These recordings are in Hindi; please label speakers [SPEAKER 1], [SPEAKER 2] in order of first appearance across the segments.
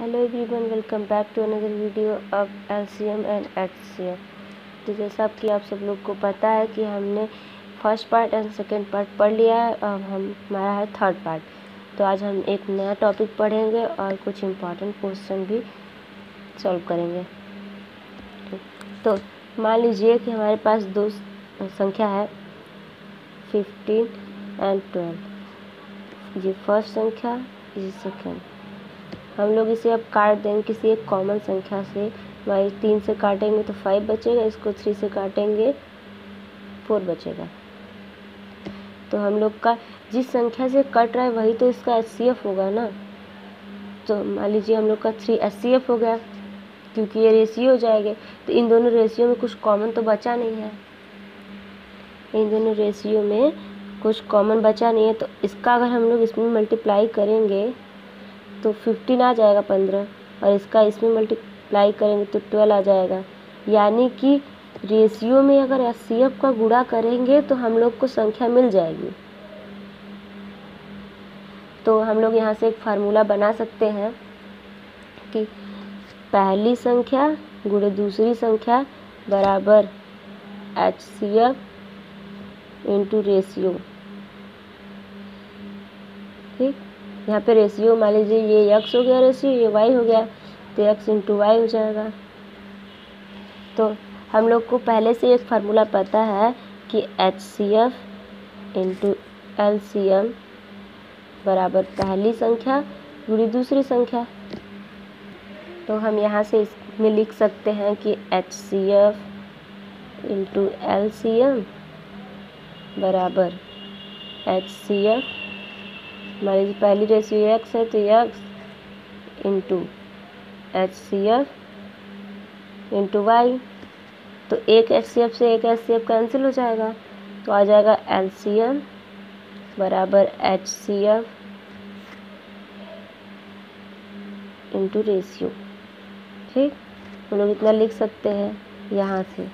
[SPEAKER 1] Hello everyone, welcome back to another video of LCM and HCF। तो जैसा कि आप सब लोग को पता है कि हमने first part and second part पढ़ लिया है। अब हमारा है थर्ड पार्ट। तो आज हम एक नया टॉपिक पढ़ेंगे और कुछ इम्पॉर्टेंट क्वेश्चन भी सॉल्व करेंगे। तो मान लीजिए कि हमारे पास दो संख्या है 15 एंड 12। ये फर्स्ट संख्या, ये सेकेंड। हम लोग इसे अब काट देंगे किसी एक कॉमन संख्या से। हमारे 3 से काटेंगे तो 5 बचेगा, इसको 3 से काटेंगे 4 बचेगा। तो हम लोग का जिस संख्या से कट रहा है वही तो इसका HCF होगा ना। तो मान लीजिए हम लोग का 3 HCF हो गया, क्योंकि ये रेशियो हो जाएंगे। तो इन दोनों रेशियो में कुछ कॉमन तो बचा नहीं है, इन दोनों रेशियो में कुछ कॉमन बचा नहीं है। तो इसका अगर हम लोग इसमें मल्टीप्लाई करेंगे तो 15 आ जाएगा 15, और इसका इसमें मल्टीप्लाई करेंगे तो 12 आ जाएगा। यानी कि रेशियो में अगर HCF का गुणा करेंगे तो हम लोग को संख्या मिल जाएगी। तो हम लोग यहाँ से एक फार्मूला बना सकते हैं कि पहली संख्या गुणे दूसरी संख्या बराबर HCF इंटू रेशियो। ठीक, यहाँ पे रेशियो मान लीजिए ये x हो गया रेशियो, ये y हो गया, तो x इंटू वाई हो जाएगा। तो हम लोग को पहले से एक फार्मूला पता है कि HCF इंटू LCM बराबर पहली संख्या गुणी दूसरी संख्या। तो हम यहाँ से इसमें लिख सकते हैं कि HCF इंटू LCM बराबर HCF, हमारी पहली रेशियो x है तो x into HCF into y. तो एक HCF से एक HCF कैंसिल हो जाएगा, तो आ जाएगा LCM बराबर HCF इंटू रेशियो। ठीक, हम लोग इतना लिख सकते हैं यहाँ से,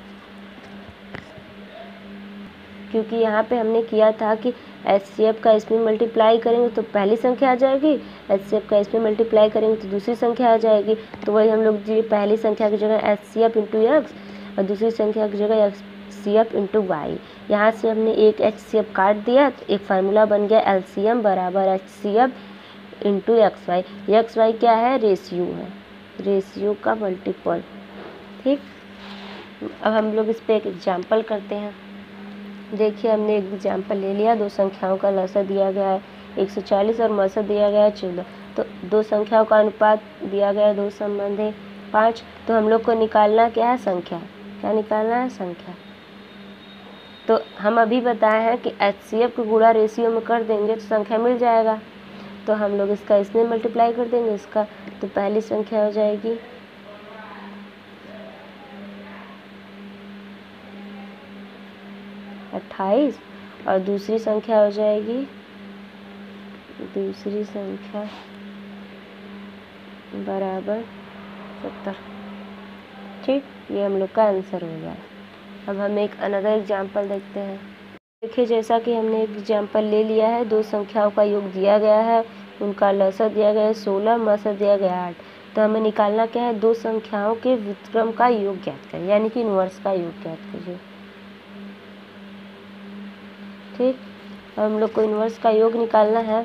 [SPEAKER 1] क्योंकि यहाँ पे हमने किया था कि HCF का इसमें मल्टीप्लाई करेंगे तो पहली संख्या आ जाएगी, HCF का इसमें मल्टीप्लाई करेंगे तो दूसरी संख्या आ जाएगी। तो वही हम लोग जी पहली संख्या की जगह HCF इंटू एक्स और दूसरी संख्या की जगह HCF इंटू वाई। यहाँ से हमने एक HCF काट दिया तो एक फार्मूला बन गया LCM बराबर HCF into x y. X y क्या है? रेशियो है, रेशियो का मल्टीपल। ठीक, अब हम लोग इस पर एक एग्जाम्पल करते हैं। देखिए, हमने एक एग्जाम्पल ले लिया। दो संख्याओं का लसा दिया गया है 140 और मसा दिया गया है 14। तो दो संख्याओं का अनुपात दिया गया है, दो संबंध है 5। तो हम लोग को निकालना क्या है? संख्या। क्या निकालना है? संख्या। तो हम अभी बताए हैं कि HCF को गुणा रेशियो में कर देंगे तो संख्या मिल जाएगा। तो हम लोग इसका इसमें मल्टीप्लाई कर देंगे इसका, तो पहली संख्या हो जाएगी 28 और दूसरी संख्या हो जाएगी दूसरी संख्या बराबर 70। ठीक, ये हम लोग का आंसर हो गया। अब हम एक अनदर एग्जाम्पल देखते हैं। देखिए, जैसा कि हमने एक एग्जाम्पल ले लिया है, दो संख्याओं का योग दिया गया है, उनका लसा दिया गया है 16, मसा दिया गया 8। तो हमें निकालना क्या है? दो संख्याओं के व्युत्क्रम का योग ज्ञात करें, यानी कि इनवर्स का योग ज्ञात कीजिए। ठीक, हम लोग को इनवर्स का योग निकालना है।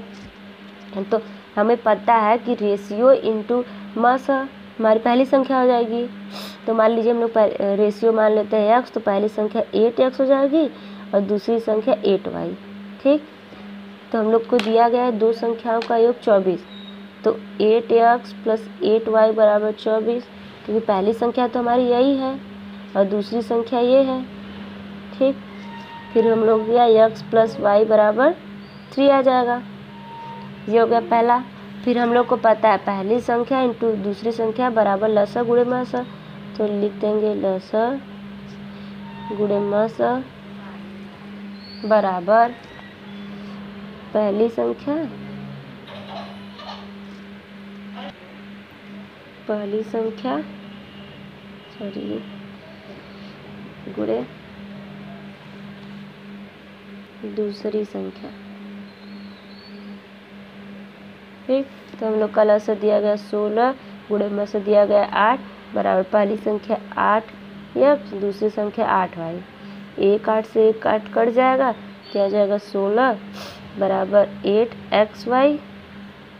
[SPEAKER 1] तो हमें पता है कि रेशियो इंटू मस हमारी पहली संख्या हो जाएगी। तो मान लीजिए हम लोग रेशियो मान लेते हैं x, तो पहली संख्या 8x हो जाएगी और दूसरी संख्या 8y। ठीक, तो हम लोग को दिया गया है दो संख्याओं का योग 24। तो 8x प्लस 8y बराबर 24, क्योंकि पहली संख्या तो हमारी यही है और दूसरी संख्या ये है। ठीक, फिर हम लोग दिया x प्लस वाई बराबर 3 आ जाएगा। ये हो गया पहला। फिर हम लोग को पता है पहली संख्या इंटू दूसरी संख्या बराबर लसा गुणे मसा। तो लिख देंगे लसा गुणे मसा बराबर पहली संख्या गुणे दूसरी संख्या। ठीक, तो हम लोग का लसा दिया गया 16, गुणे मसा दिया गया 8 बराबर पहली संख्या 8 x, दूसरी संख्या 8y। 1 8 से 1 8 कट जाएगा, क्या जाएगा 16 बराबर 8xy।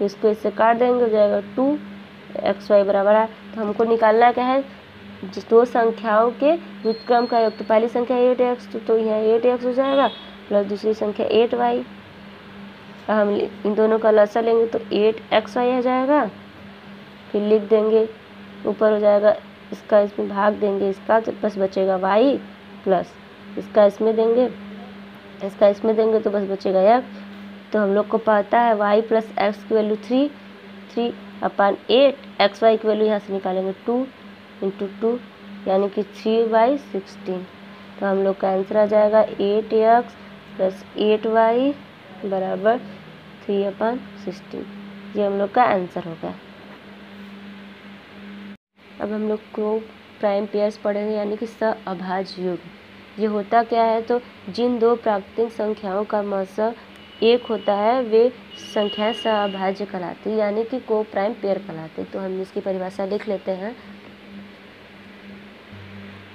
[SPEAKER 1] इसको इससे काट देंगे, हो जाएगा 2xy बराबर 8। तो हमको निकालना क्या है, जिस दो संख्याओं के व्युत्क्रम का योग। तो पहली संख्या 8x, तो यहाँ 8x हो जाएगा प्लस दूसरी संख्या 8y। हम इन दोनों का लसा लेंगे तो 8xy आ जाएगा। फिर लिख देंगे, ऊपर हो जाएगा इसका, इसमें भाग देंगे इसका, तो बस बचेगा y प्लस इसका इसमें देंगे, इसका इसमें देंगे तो बस बचेगा x। तो हम लोग को पता है y प्लस x की वैल्यू 3/8, xy की वैल्यू यहाँ से निकालेंगे 2 × 2 यानी कि 3/16। तो हम लोग का आंसर आ जाएगा 8x प्लस 8y बराबर 3/16। ये हम लोग का आंसर हो गया। अब हम लोग को प्राइम पेयर्स पढ़ेंगे यानी कि सहअभाज्य युग्म। ये होता क्या है, तो जिन दो प्राकृतिक संख्याओं का मसा 1 होता है वे संख्याएं सहअभाज्य कहलाती है, यानी कि को प्राइम पेयर कहलाते। तो हम इसकी परिभाषा लिख लेते हैं।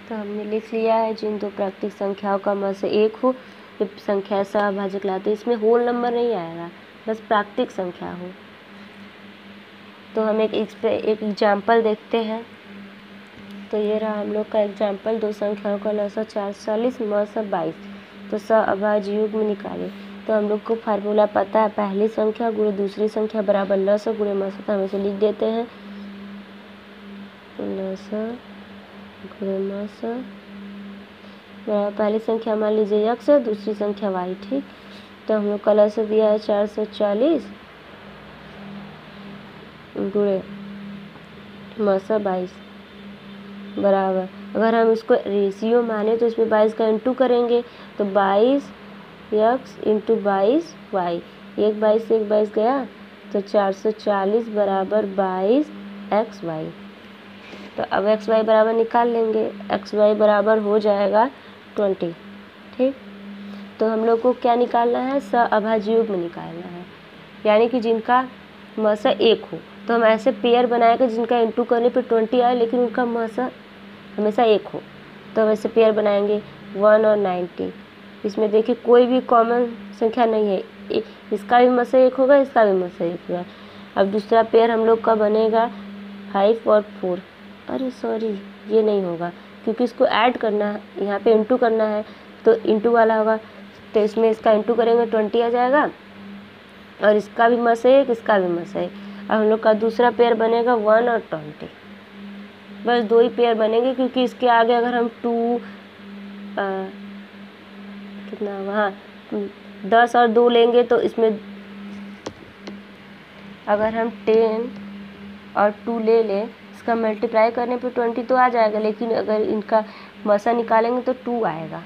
[SPEAKER 1] तो हमने लिख लिया है, जिन दो प्राकृतिक संख्याओं का मसा 1 हो वे संख्या सहअभाज्य कहलाती है। इसमें होल नंबर नहीं आएगा, बस प्राकृतिक संख्या हो। तो हम एक एग्जाम्पल देखते हैं। तो ये रहा हम लोग का एग्जाम्पल, दो संख्याओं का लसा 440 मसा 22। तो सहअभाज्य युग्म निकाले। तो हम लोग को फार्मूला पता है, पहली संख्या गुणे दूसरी संख्या बराबर लसा गुणे मसा। तो हम इसे लिख देते हैं, लसा गुणे मसा बराबर पहली संख्या मान लीजिए x है, दूसरी संख्या y। ठीक, तो हम लोग का लसा दिया है 440 गुणे मसा 22 बराबर, अगर हम इसको रेशियो माने तो इसमें 22 का इंटू करेंगे तो 22x × 22y। 1 22 से 1 22 गया तो 440 बराबर 22xy। तो अब xy बराबर निकाल लेंगे, xy बराबर हो जाएगा 20। ठीक, तो हम लोग को क्या निकालना है, सहअभाज्य युग्म निकालना है, यानी कि जिनका मसा 1 हो। तो हम ऐसे पेयर बनाएंगे जिनका इंटू करने पे 20 आए लेकिन उनका मसा हमेशा 1 हो। तो हम ऐसे पेयर बनाएंगे 1 और 90। इसमें देखिए कोई भी कॉमन संख्या नहीं है, इसका भी मसा 1 होगा, इसका भी मसा 1 होगा। अब दूसरा पेयर हम लोग का बनेगा 5 और 4। अरे सॉरी, ये नहीं होगा क्योंकि इसको ऐड करना है, यहाँ पे इंटू करना है तो इंटू वाला होगा। तो इसमें इसका इंटू करेंगे 20 आ जाएगा और इसका भी मसा 1, इसका भी मसा 1। अब हम लोग का दूसरा पेयर बनेगा 1 और 20। बस 2 ही पेयर बनेंगे क्योंकि इसके आगे अगर हम 2 कितना वहाँ 10 और 2 लेंगे तो इसमें अगर हम 10 और 2 ले लें, इसका मल्टीप्लाई करने पे 20 तो आ जाएगा, लेकिन अगर इनका मसा निकालेंगे तो 2 आएगा।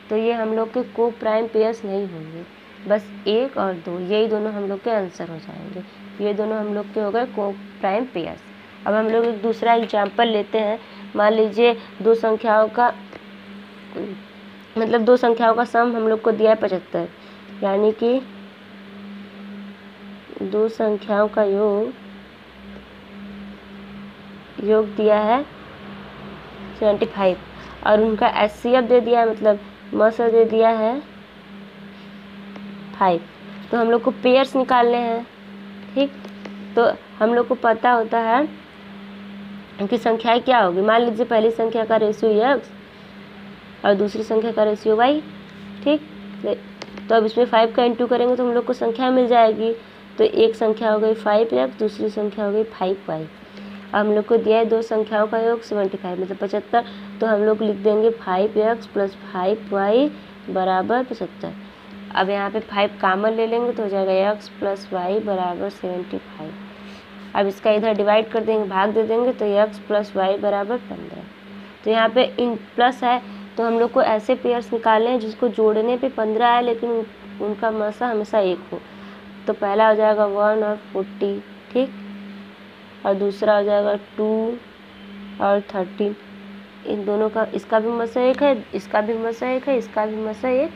[SPEAKER 1] तो ये हम लोग के को प्राइम पेयर्स नहीं होंगे, बस 1 और 2 यही दोनों हम लोग के आंसर हो जाएंगे। ये दोनों हम लोग के हो गए को प्राइम पेयर्स। अब हम लोग एक दूसरा एग्जाम्पल लेते हैं। मान लीजिए दो संख्याओं का सम हम लोग को दिया है 75, यानी कि दो संख्याओं का योग दिया है 75 और उनका HCF दे दिया है, मतलब मसा दे दिया है 5। तो हम लोग को पेयर्स निकालने हैं। ठीक, तो हम लोग को पता होता है कि संख्याएं क्या होगी। मान लीजिए पहली संख्या का रेशियो x और दूसरी संख्या का रेशियो y। ठीक, तो अब इसमें 5 का इंटू करेंगे तो हम लोग को संख्या मिल जाएगी। तो एक संख्या हो गई 5x, दूसरी संख्या हो गई 5y। अब हम लोग को दिया है दो संख्याओं का योग 75 मतलब 75। तो हम लोग लिख देंगे 5x प्लस 5y बराबर 75। अब यहाँ पे 5 कामन ले लेंगे तो हो जाएगा x प्लस वाई बराबर 75। अब इसका इधर डिवाइड कर देंगे, भाग दे देंगे तो x प्लस वाई बराबर 15। तो यहाँ पे इन प्लस है तो हम लोग को ऐसे पेयर्स निकालने हैं जिसको जोड़ने पे 15 आए लेकिन उनका मसा हमेशा 1 हो। तो पहला हो जाएगा 1 और 40। ठीक, और दूसरा हो जाएगा 2 और 13। इन दोनों का, इसका भी मसा 1 है, इसका भी मसा 1 है, इसका भी मसा 1,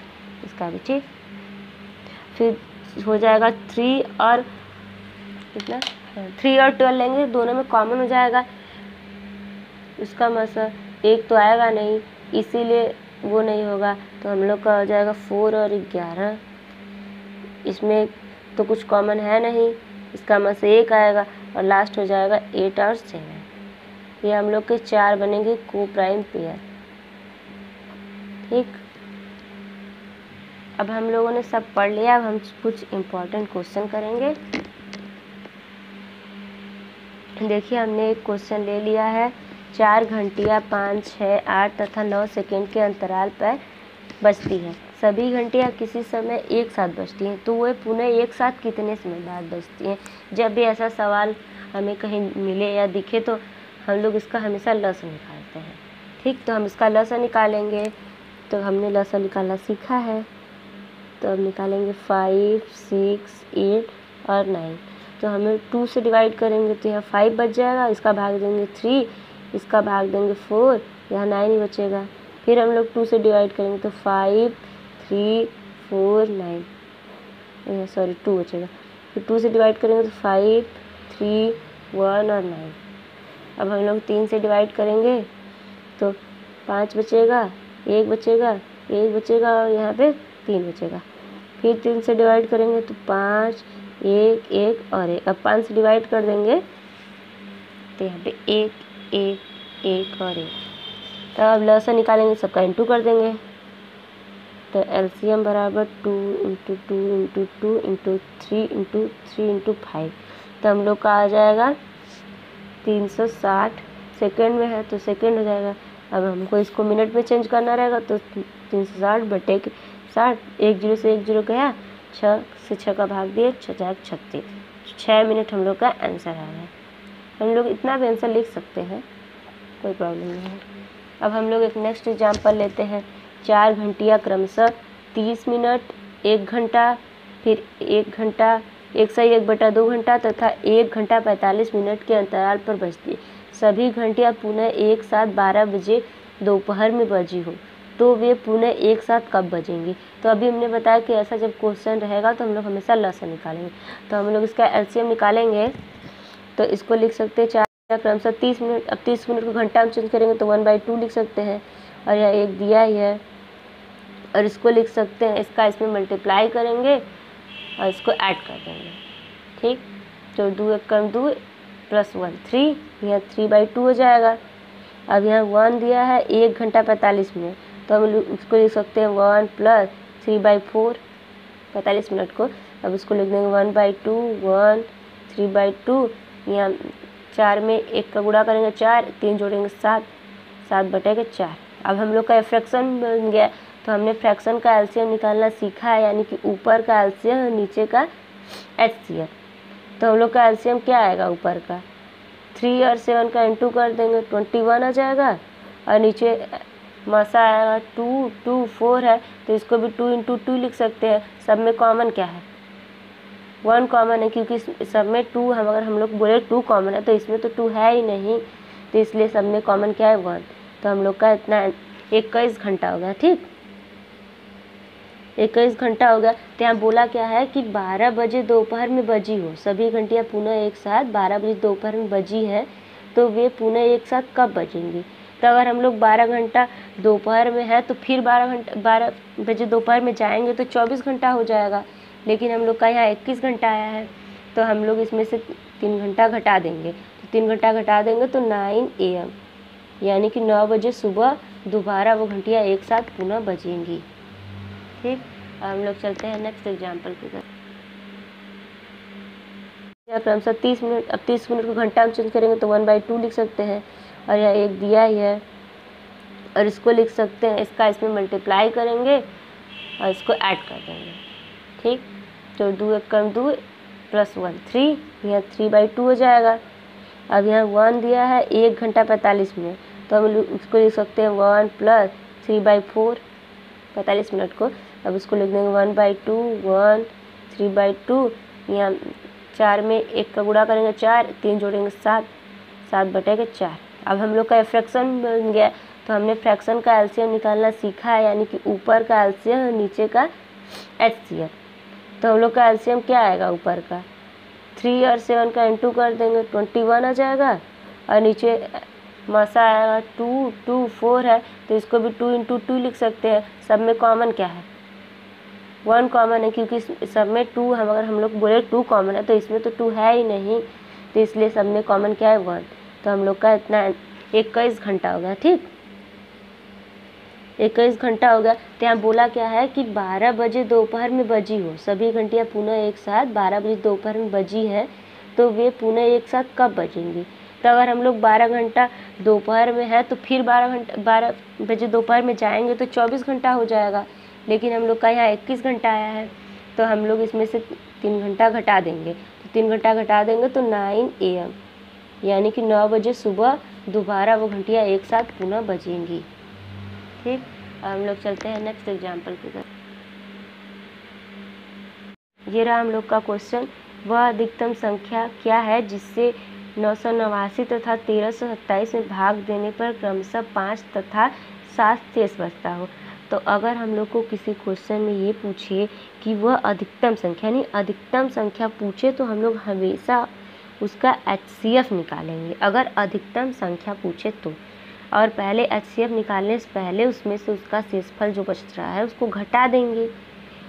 [SPEAKER 1] इसका भी। ठीक, फिर हो जाएगा 3 और कितना 3 और 12 लेंगे, दोनों में कॉमन हो जाएगा, उसका मतलब 1 तो आएगा नहीं, इसीलिए वो नहीं होगा। तो हम लोग का हो जाएगा 4 और 11, इसमें तो कुछ कॉमन है नहीं, इसका मतलब 1 आएगा और लास्ट हो जाएगा 8 और 7। ये हम लोग के 4 बनेंगे को प्राइम पेयर। ठीक, अब हम लोगों ने सब पढ़ लिया। अब हम कुछ इम्पोर्टेंट क्वेश्चन करेंगे। देखिए, हमने एक क्वेश्चन ले लिया है, 4 घंटियाँ 5, 6, 8 तथा 9 सेकेंड के अंतराल पर बजती हैं। सभी घंटियाँ किसी समय एक साथ बजती हैं, तो वे पुनः एक साथ कितने समय बाद बजती हैं। जब भी ऐसा सवाल हमें कहीं मिले या दिखे तो हम लोग इसका हमेशा लसन निकालते हैं। ठीक, तो हम इसका लसन निकालेंगे। तो हमने लसन निकालना सीखा है, तो अब निकालेंगे 5, 6, 8 और 9। तो हमें 2 से डिवाइड करेंगे तो यहाँ 5 बच जाएगा, इसका भाग देंगे 3, इसका भाग देंगे 4, यहाँ 9 ही बचेगा। फिर हम लोग 2 से डिवाइड करेंगे तो 5, 3, 4, 9, सॉरी 2 बचेगा। फिर 2 से डिवाइड करेंगे तो 5, 3, 1 और 9। अब हम लोग 3 से डिवाइड करेंगे तो 5 बचेगा, 1 बचेगा, 1 बचेगा और यहाँ पे 3 बचेगा। फिर 3 से डिवाइड करेंगे तो 5, 1, 1 और 1। अब 5 से डिवाइड कर देंगे तो यहाँ पे 1, 1, 1 और 1। तो अब लसन निकालेंगे, सबका इंटू कर देंगे। तो एलसीएम बराबर 2 × 2 × 2 × 3 × 3 × 5। तो हम लोग का आ जाएगा 360। सेकेंड में है तो सेकेंड हो जाएगा। अब हमको इसको मिनट में चेंज करना रहेगा तो 360/60, 1 0 से 1 0 गया, 6 से 6 का भाग दिए, 6 × 36, 6 मिनट हम लोग का आंसर आ गया। हम लोग इतना भी आंसर लिख सकते हैं, कोई प्रॉब्लम नहीं है। अब हम लोग एक नेक्स्ट एग्जाम्पल लेते हैं। 4 घंटियाँ क्रमशः 30 मिनट, 1 घंटा, फिर 1 घंटा, 1/2 घंटा तथा 1 घंटा 45 मिनट के अंतराल पर बजती है। सभी घंटियाँ पुनः एक साथ 12 बजे दोपहर में बजी हो, तो वे पुनः एक साथ कब बजेंगी। तो अभी हमने बताया कि ऐसा जब क्वेश्चन रहेगा तो हम लोग हमेशा लसन निकालेंगे। तो हम लोग इसका एलसीएम निकालेंगे, तो इसको लिख सकते हैं 4 क्रमशः 30 मिनट। अब 30 मिनट को घंटा में चेंज करेंगे तो 1/2 लिख सकते हैं, और यह 1 दिया ही है, और इसको लिख सकते हैं, इसका इसमें मल्टीप्लाई करेंगे और इसको ऐड कर देंगे। ठीक, तो 2 × 1 = 2 + 1 3, यहाँ 3/2 हो जाएगा। अब यहाँ 1 दिया है, 1 घंटा 45 मिनट, तो हम इसको लिख सकते हैं 1 + 3/4, 45 मिनट को। अब इसको लिख देंगे 1/2, 1, 3/2, यहाँ 4 में 1 का गुणा करेंगे 4, 3 जोड़ेंगे 7, 7/4। अब हम लोग का फ्रैक्शन बन गया। तो हमने फ्रैक्शन का एलसीएम निकालना सीखा है, यानी कि ऊपर का एलसीएम और नीचे का एचसीएफ। तो हम लोग का एलसीएम क्या आएगा, ऊपर का 3 और 7 का इंटू कर देंगे, 21 आ जाएगा, और नीचे मासा आएगा 2, 2, 4 है, तो इसको भी 2 × 2 लिख सकते हैं। सब में कॉमन क्या है, 1 कॉमन है, क्योंकि सब में 2 हम अगर हम लोग बोले 2 कॉमन है तो इसमें तो 2 है ही नहीं, तो इसलिए सब में कॉमन क्या है, 1। तो हम लोग का इतना 21 घंटा हो गया। ठीक, 21 घंटा हो गया। तो यहाँ बोला क्या है कि 12 बजे दोपहर में बजी हो, सभी घंटियाँ पुनः एक साथ 12 बजे दोपहर में बजी है, तो वे पुनः एक साथ कब बजेंगी। तो अगर हम लोग 12 घंटा दोपहर में है तो फिर 12 बजे दोपहर में जाएंगे तो 24 घंटा हो जाएगा, लेकिन हम लोग का यहाँ 21 घंटा आया है, तो हम लोग इसमें से 3 घंटा घटा देंगे। तो 3 घंटा घटा देंगे तो 9 AM, यानी कि 9 बजे सुबह दोबारा वो घंटियाँ एक साथ पुनः बजेंगी। ठीक, हम लोग चलते हैं नेक्स्ट एग्जाम्पल की तरफ। क्रमशः 30 मिनट। अब 30 मिनट को घंटा में चेंज करेंगे तो 1/2 लिख सकते हैं, और यह 1 दिया ही है, और इसको लिख सकते हैं, इसका इसमें मल्टीप्लाई करेंगे और इसको ऐड कर देंगे। ठीक, तो 2 × 1 = 2 + 1 3, यहाँ 3/2 हो जाएगा। अब यहाँ 1 दिया है, 1 घंटा 45 मिनट, तो हम इसको लिख सकते हैं 1 + 3/4, 45 मिनट को। अब इसको लिख देंगे 1/2, 1, 3/2, यहाँ 4 में 1 का गुणा करेंगे 4, 3 जोड़ेंगे 7, 7/4। अब हम लोग का फ्रैक्शन बन गया। तो हमने फ्रैक्शन का एलसीएम निकालना सीखा है, यानी कि ऊपर का एलसीएम और नीचे का एचसीएफ। तो हम लोग का एलसीएम क्या आएगा, ऊपर का 3 और 7 का इंटू कर देंगे 21 आ जाएगा। और नीचे मासा आएगा 2, 2 4 है तो इसको भी 2 × 2 लिख सकते हैं। सब में कॉमन क्या है? 1 कॉमन है, क्योंकि सब में 2 हम अगर हम लोग बोले 2 कॉमन है तो इसमें तो 2 है ही नहीं, तो इसलिए सब में कॉमन क्या है? 1। तो हम लोग का इतना 21 घंटा हो गया। ठीक, 21 घंटा हो गया। तो यहाँ बोला क्या है कि 12 बजे दोपहर में बजी हो, सभी घंटियाँ पुनः एक साथ 12 बजे दोपहर में बजी है, तो वे पुनः एक साथ कब बजेंगी? तो अगर हम लोग 12 घंटा दोपहर में है तो फिर 12 बजे दोपहर में जाएंगे तो 24 घंटा हो जाएगा, लेकिन हम लोग का यहाँ 21 घंटा आया है, तो हम लोग इसमें से 3 घंटा घटा देंगे। तो 3 घंटा घटा देंगे तो 9 AM, यानी कि 9 बजे सुबह दोबारा वो घंटियाँ एक साथ पुनः बजेंगी। ठीक, हम लोग चलते हैं नेक्स्ट एग्जाम्पल की तरफ। ये रहा हम लोग का क्वेश्चन। वह अधिकतम संख्या क्या है जिससे 989 तथा 1327 में भाग देने पर क्रमशः 5 तथा 7 शेष बचता हो? तो अगर हम लोग को किसी क्वेश्चन में ये पूछे कि वह अधिकतम संख्या, यानी अधिकतम संख्या पूछे, तो हम लोग हमेशा उसका HCF निकालेंगे अगर अधिकतम संख्या पूछे तो। और पहले HCF निकालने से पहले उसमें से उसका शेषफल जो बच रहा है उसको घटा देंगे,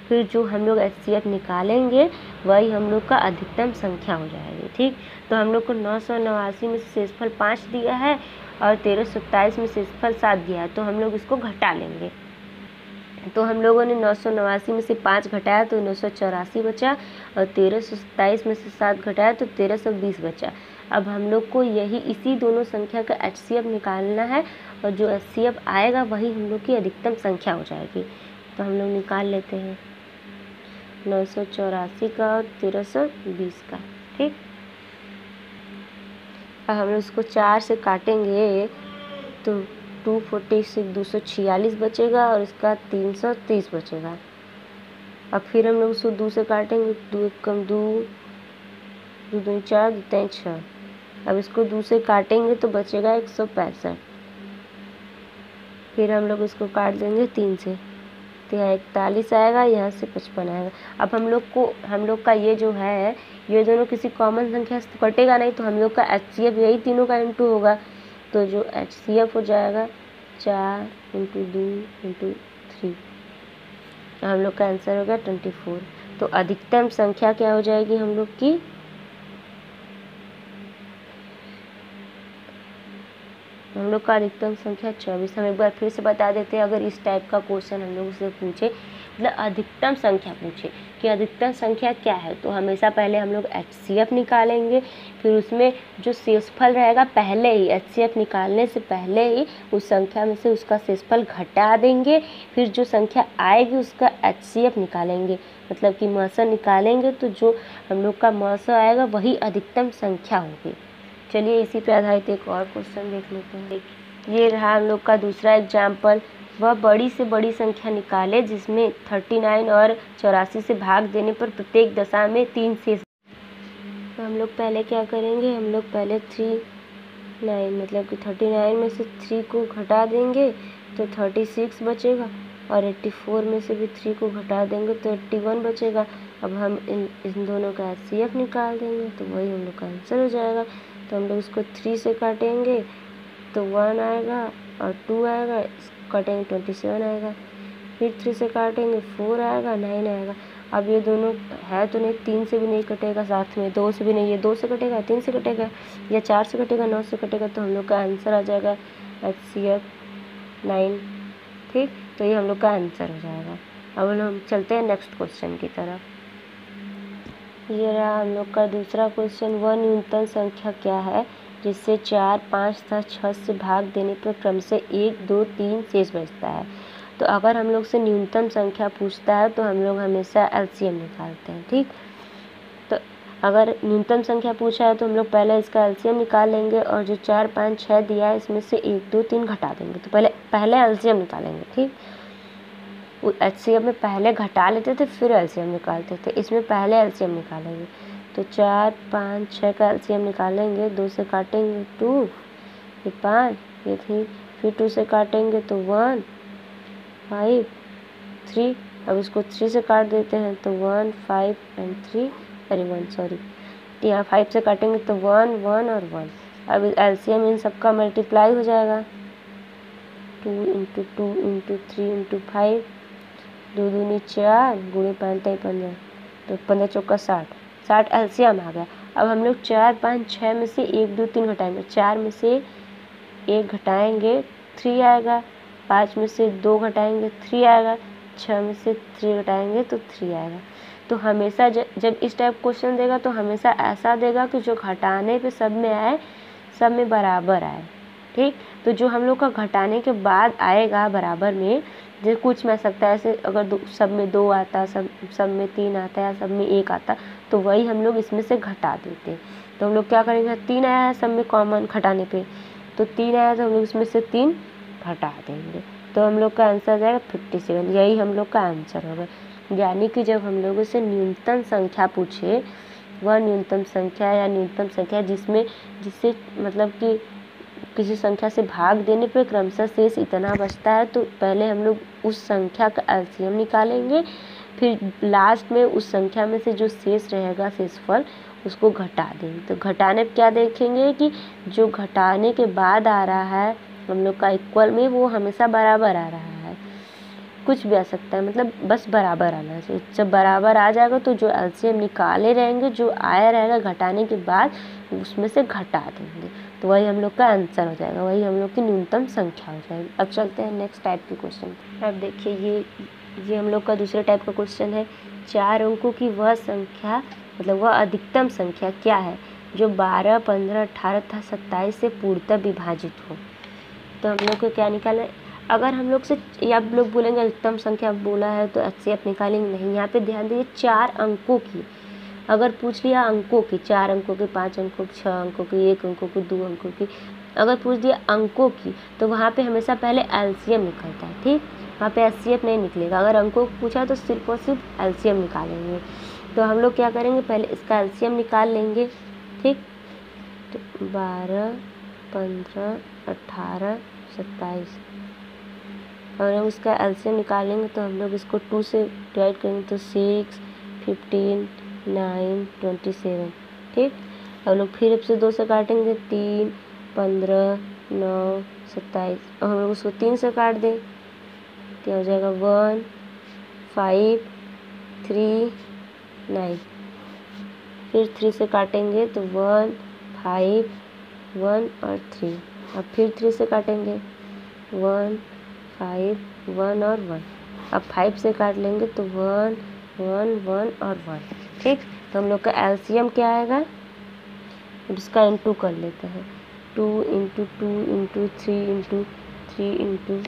[SPEAKER 1] फिर जो हम लोग HCF निकालेंगे वही हम लोग का अधिकतम संख्या हो जाएगी। ठीक, तो हम लोग को 989 में से शेषफल 5 दिया है और 1327 में शेषफल 7 दिया है, तो हम लोग इसको घटा लेंगे। तो हम लोगों ने 989 में से 5 घटाया तो 984 बचा, और 1327 में से 7 घटाया तो 1320 बचा। अब हम लोग को इसी दोनों संख्या का HCF निकालना है, और जो HCF आएगा वही हम लोग की अधिकतम संख्या हो जाएगी। तो हम लोग निकाल लेते हैं 984 का और 1320 का। ठीक, अब हम लोग इसको 4 से काटेंगे तो 246 246 बचेगा, और इसका 330 बचेगा। अब फिर हम लोग उसको 2 से काटेंगे, 2 कम 2, 2 2 4, 2 3 6। अब इसको 2 से काटेंगे तो बचेगा 165। फिर हम लोग इसको काट देंगे 3 से, तो यहाँ 41 आएगा, यहाँ से 55 आएगा। अब हम लोग का ये जो है, ये दोनों किसी कॉमन संख्या से तो कटेगा नहीं, तो हम लोग का HCF यही तीनों का इंटू होगा। तो जो HCF हो जाएगा 4 × 2 × 3, हम लोग का आंसर हो गया 24। तो अधिकतम संख्या क्या हो जाएगी हम लोग की? हम लोग का अधिकतम संख्या 24। हम एक बार फिर से बता देते हैं, अगर इस टाइप का क्वेश्चन हम लोग से पूछे, मतलब अधिकतम संख्या पूछे कि अधिकतम संख्या क्या है, तो हमेशा पहले हम लोग HCF निकालेंगे, फिर उसमें जो शेषफल रहेगा पहले ही HCF निकालने से पहले ही उस संख्या में से उसका शेषफल घटा देंगे, फिर जो संख्या आएगी उसका HCF निकालेंगे, मतलब कि मौसा निकालेंगे, तो जो हम लोग का मौसा आएगा वही अधिकतम संख्या होगी। चलिए इसी पे आधारित एक और क्वेश्चन देख लेते हैं। ये रहा हम लोग का दूसरा एग्जाम्पल। वह बड़ी से बड़ी संख्या निकाले जिसमें 39 और 84 से भाग देने पर प्रत्येक दशा में 3 शेष। तो हम लोग पहले क्या करेंगे, हम लोग पहले 39 मतलब कि 39 में से 3 को घटा देंगे तो 36 बचेगा, और 84 में से भी 3 को घटा देंगे तो 81 बचेगा। अब हम इन दोनों का HCF निकाल देंगे तो वही हम लोग का आंसर हो जाएगा। तो हम लोग इसको 3 से काटेंगे तो 1 आएगा और 2 आएगा, काटेंगे 27 आएगा, फिर 3 से काटेंगे 4 आएगा, 9 आएगा। अब ये दोनों है तो नहीं, 3 से भी नहीं कटेगा, साथ में 2 से भी नहीं, ये 2 से कटेगा, 3 से कटेगा, या 4 से कटेगा, 9 से कटेगा, तो हम लोग का आंसर आ जाएगा HCF 9। ठीक, तो ये हम लोग का आंसर हो जाएगा। अब हम चलते हैं नेक्स्ट क्वेश्चन की तरफ। ये रहा हम लोग का दूसरा क्वेश्चन। वह न्यूनतम संख्या क्या है जिससे 4, 5 तथा 6 से भाग देने पर क्रमशः 1, 2, 3 शेष बचता है? तो अगर हम लोग से न्यूनतम संख्या पूछता है तो हम लोग हमेशा LCM निकालते हैं। ठीक, तो अगर न्यूनतम संख्या पूछा है तो हम लोग पहले इसका LCM निकाल लेंगे, और जो 4, 5, 6 दिया है इसमें से 1, 2, 3 घटा देंगे। तो पहले LCM निकालेंगे। ठीक, HCF में पहले घटा लेते थे फिर LCM निकालते थे, इसमें पहले LCM निकालेंगे। तो 4, 5, 6 का LCM निकालेंगे, 2 से काटेंगे 2, ये 5, ये 3, फिर 2 से काटेंगे तो 1, 5, 3। अब इसको 3 से काट देते हैं तो 1, 5 एंड 3, अरे 1 सॉरी, तो यहाँ 5 से काटेंगे तो 1 1 और 1। अब एलसीएम इन सबका मल्टीप्लाई हो जाएगा, 2 × 2 × 3 × 5, 2 दूनी 4, गुणे 5 15, तो 15 चौका 60 एलसीएम आ गया। अब हम लोग 4 5 6 में से 1 2 3 घटाएंगे, 4 में से 1 घटाएंगे 3 आएगा, 5 में से 2 घटाएंगे 3 आएगा, 6 में से 3 घटाएंगे तो 3 आएगा। तो हमेशा जब इस टाइप क्वेश्चन देगा तो हमेशा ऐसा देगा कि जो घटाने पे सब में आए, सब में बराबर आए। ठीक, तो जो हम लोग का घटाने के बाद आएगा बराबर में, जो कुछ में आ सकता है, ऐसे अगर सब में 2 आता, सब में 3 आता या सब में 1 आता, तो वही हम लोग इसमें से घटा देते। तो हम लोग क्या करेंगे, 3 आया है सब में कॉमन घटाने पे, तो 3 आया तो हम लोग इसमें से 3 घटा देंगे, तो हम लोग का आंसर आ जाएगा 57। यही हम लोग का आंसर होगा। यानी कि जब हम लोगों से न्यूनतम संख्या पूछे, वह न्यूनतम संख्या या न्यूनतम संख्या जिससे मतलब कि किसी संख्या से भाग देने पे क्रमशः शेष इतना बचता है, तो पहले हम लोग उस संख्या का एलसीएम निकालेंगे, फिर लास्ट में उस संख्या में से जो शेष रहेगा, शेषफल, उसको घटा देंगे। तो घटाने पे क्या देखेंगे कि जो घटाने के बाद आ रहा है हम लोग का इक्वल में, वो हमेशा बराबर आ रहा है, कुछ भी आ सकता है, मतलब बस बराबर आना चाहिए। जब बराबर आ जाएगा तो जो एलसीएम निकाले रहेंगे, जो आया रहेगा घटाने के बाद, उसमें से घटा देंगे, तो वही हम लोग का आंसर हो जाएगा, वही हम लोग की न्यूनतम संख्या हो जाएगी। अब चलते हैं नेक्स्ट टाइप के क्वेश्चन। अब देखिए ये हम लोग का दूसरे टाइप का क्वेश्चन है। 4 अंकों की वह संख्या, मतलब वह अधिकतम संख्या क्या है जो 12 15 18 तथा 27 से पूर्णतः विभाजित हो। तो हम लोग को क्या निकालना है, अगर हम लोग से आप लोग बोलेंगे अधिकतम संख्या बोला है तो एचसीएफ निकालेंगे, नहीं, यहाँ पे ध्यान दीजिए 4 अंकों की। अगर पूछ लिया अंकों की, 4 अंकों की, 5 अंकों की, 6 अंकों की, 1 अंकों की, 2 अंकों की, अगर पूछ दिया अंकों की, तो वहाँ पे हमेशा पहले एलसीएम निकलता है। ठीक, वहाँ पे एचसीएफ नहीं निकलेगा। अगर अंकों को पूछा तो सिर्फ और सिर्फ एलसीएम निकालेंगे। तो हम लोग क्या करेंगे, पहले इसका एलसीएम निकाल लेंगे। ठीक, तो 12 15 18 27, और हम इसका एलसीएम निकालेंगे तो हम लोग इसको 2 से डिवाइड करेंगे तो 6 15 9 27। ठीक, हम लोग फिर अब से 2 से काटेंगे, 3 15 9 27, और हम लोग उसको 3 से काट दें, क्या हो जाएगा 1 5 3 9। फिर 3 से काटेंगे तो 1 5 1 और 3, अब फिर 3 से काटेंगे 1 5 1 और 1, अब 5 से काट लेंगे तो 1 1 1 और 1। ठीक, तो हम लोग का एलसीएम क्या आएगा, इसका इंटू कर लेते हैं, 2 × 2 × 3 × 3 ×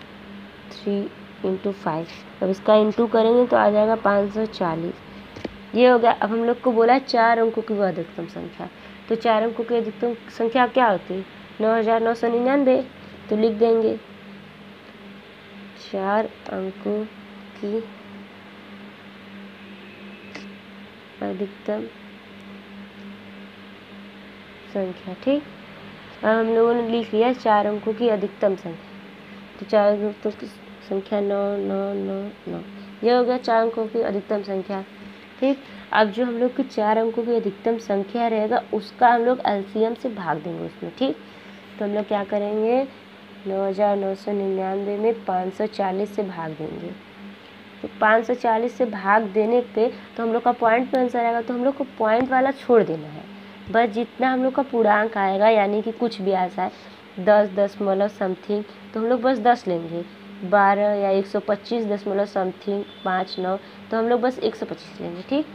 [SPEAKER 1] 3 × 5। अब इसका इंटू करेंगे तो आ जाएगा 540। ये हो गया। अब हम लोग को बोला है 4 अंकों की वह अधिकतम संख्या, तो 4 अंकों की अधिकतम संख्या क्या होती है, 9999। तो लिख देंगे 4 अंकों की अधिकतम संख्या। ठीक, अब हम लोगों ने लिख लिया 4 अंकों की अधिकतम संख्या, तो 4 अंकों की संख्या 9999, यह हो गया 4 अंकों की अधिकतम संख्या। ठीक, अब जो हम लोग की 4 अंकों की अधिकतम संख्या रहेगा, उसका हम लोग एलसीएम से भाग देंगे उसमें। ठीक, तो हम लोग क्या करेंगे, 9999 में 540 से भाग देंगे, तो 540 से भाग देने पे तो हम लोग का पॉइंट पे आंसर आएगा, तो हम लोग को पॉइंट वाला छोड़ देना है, बस जितना हम लोग का पूर्णांक आएगा, यानी कि कुछ भी ऐसा है 10 दशमलव समथिंग, तो हम लोग बस 10 लेंगे, 12 या 125 दशमलव समथिंग 59, तो हम लोग बस 125 लेंगे। ठीक,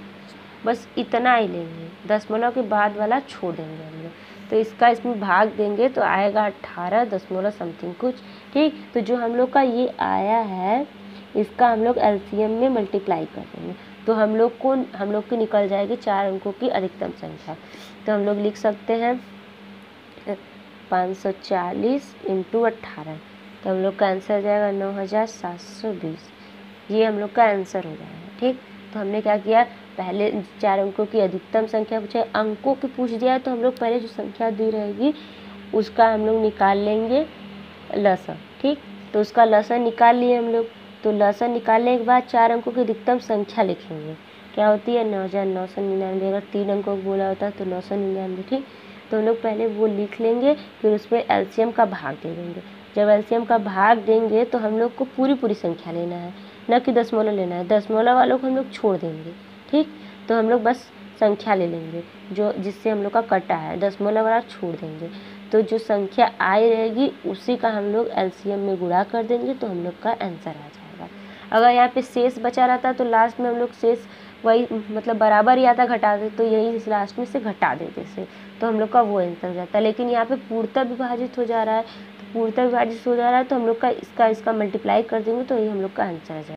[SPEAKER 1] बस इतना ही लेंगे, दशमलव के बाद वाला छोड़ देंगे हम लोग, तो इसका इसमें भाग देंगे तो आएगा 18 दशमलव समथिंग कुछ। ठीक, तो जो हम लोग का ये आया है, इसका हम लोग एलसीएम में मल्टीप्लाई कर देंगे, तो हम लोग की निकल जाएगी 4 अंकों की अधिकतम संख्या। तो हम लोग लिख सकते हैं 540 × 18, तो हम लोग का आंसर हो जाएगा 9720। ये हम लोग का आंसर हो जाएगा। ठीक, तो हमने क्या किया, पहले 4 अंकों की अधिकतम संख्या पूछे, अंकों की पूछ दिया है, तो हम लोग पहले जो संख्या दी रहेगी उसका हम लोग निकाल लेंगे लसन। ठीक, तो उसका लसन निकाल लिए हम लोग, तो लसन निकालने के बाद 4 अंकों की अधिकतम संख्या लिखेंगे। क्या होती है 9999। अगर 3 अंकों को बोला होता है तो 999, ठीक। तो हम लोग पहले वो लिख लेंगे, फिर उस पर एलसीएम का भाग दे देंगे। जब एलसीएम का भाग देंगे तो हम लोग को पूरी संख्या लेना है, न कि दशमलव लेना है। दशमलव वालों को हम लोग छोड़ देंगे, ठीक। तो हम लोग बस संख्या ले लेंगे जो जिससे हम लोग का कटा है, दशमलव वाला छोड़ देंगे। तो जो संख्या आई रहेगी उसी का हम लोग एलसीएम में गुणा कर देंगे, तो हम लोग का आंसर आ जाएगा। अगर यहाँ पे शेष बचा रहता तो लास्ट में हम लोग शेष वही मतलब बराबर ही आता, घटा दे तो यही लास्ट में से घटा देते से, तो हम लोग का वो आंसर हो जाता। लेकिन यहाँ पे पूर्णतः विभाजित हो जा रहा है, तो पूर्णतः विभाजित हो जा रहा है तो हम लोग का इसका मल्टीप्लाई कर देंगे तो यही हम लोग का आंसर आ जाएगा।